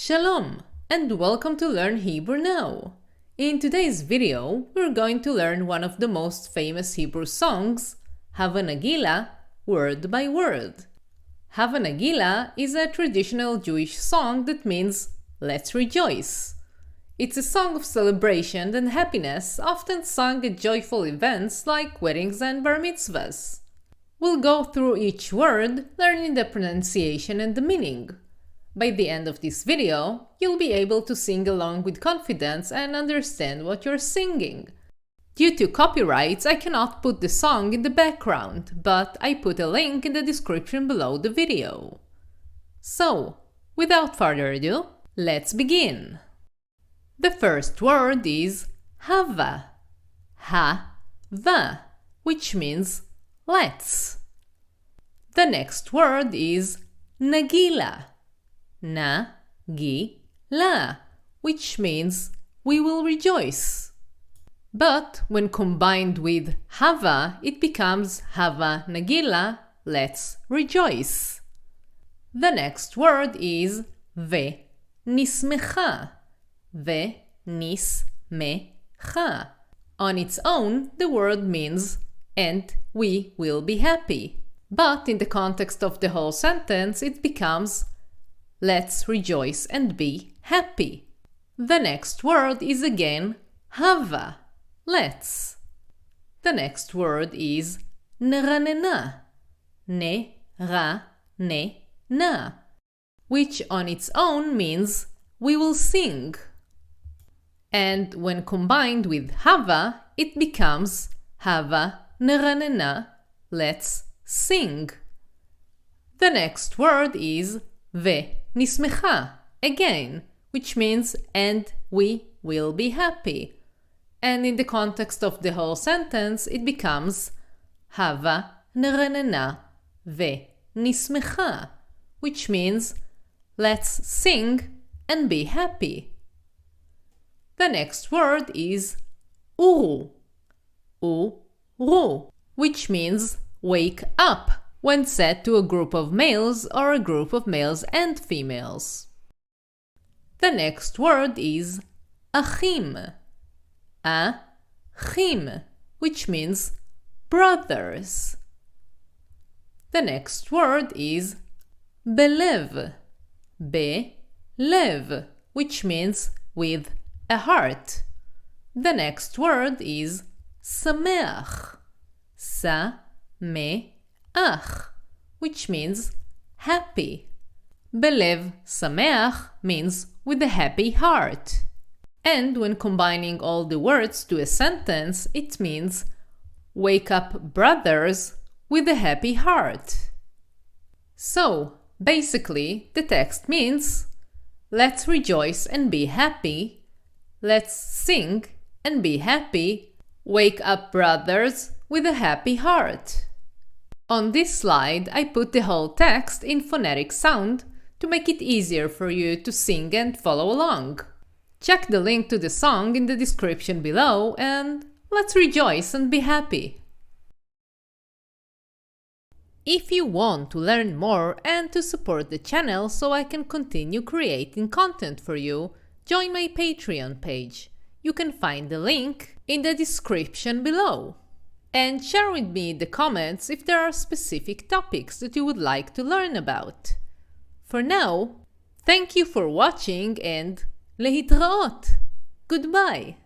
Shalom, and welcome to Learn Hebrew Now. In today's video, we're going to learn one of the most famous Hebrew songs, Hava Nagilah, word by word. Hava Nagilah is a traditional Jewish song that means let's rejoice. It's a song of celebration and happiness, often sung at joyful events like weddings and bar mitzvahs. We'll go through each word, learning the pronunciation and the meaning. By the end of this video, you'll be able to sing along with confidence and understand what you're singing. Due to copyrights, I cannot put the song in the background, but I put a link in the description below the video. So, without further ado, let's begin. The first word is Hava, Ha-va, which means let's. The next word is Nagilah, Na-gi-la, which means we will rejoice. But when combined with Hava, it becomes Hava Nagilah, let's rejoice. The next word is Ve-nismecha, Ve-nis-me-cha. On its own, the word means and we will be happy. But in the context of the whole sentence, it becomes let's rejoice and be happy. The next word is again Hava, let's. The next word is Neranena, Ne-ra-ne-na, which on its own means we will sing. And when combined with Hava, it becomes Hava Neranena, let's sing. The next word is Ve-nismecha, again, which means and we will be happy. And in the context of the whole sentence, it becomes Hava neranena ve-nismecha, which means let's sing and be happy. The next word is uru, uru, which means wake up, when said to a group of males or a group of males and females. The next word is achim, achim, which means brothers. The next word is belev, belev, which means with a heart. The next word is sameach, sameach, which means happy. Belev sameach means with a happy heart. And when combining all the words to a sentence, it means wake up brothers with a happy heart. So, basically, the text means let's rejoice and be happy, let's sing and be happy, wake up brothers with a happy heart. On this slide, I put the whole text in phonetic sound to make it easier for you to sing and follow along. Check the link to the song in the description below and let's rejoice and be happy. If you want to learn more and to support the channel so I can continue creating content for you, join my Patreon page. You can find the link in the description below. And share with me in the comments if there are specific topics that you would like to learn about. For now, thank you for watching and להתראות. Goodbye.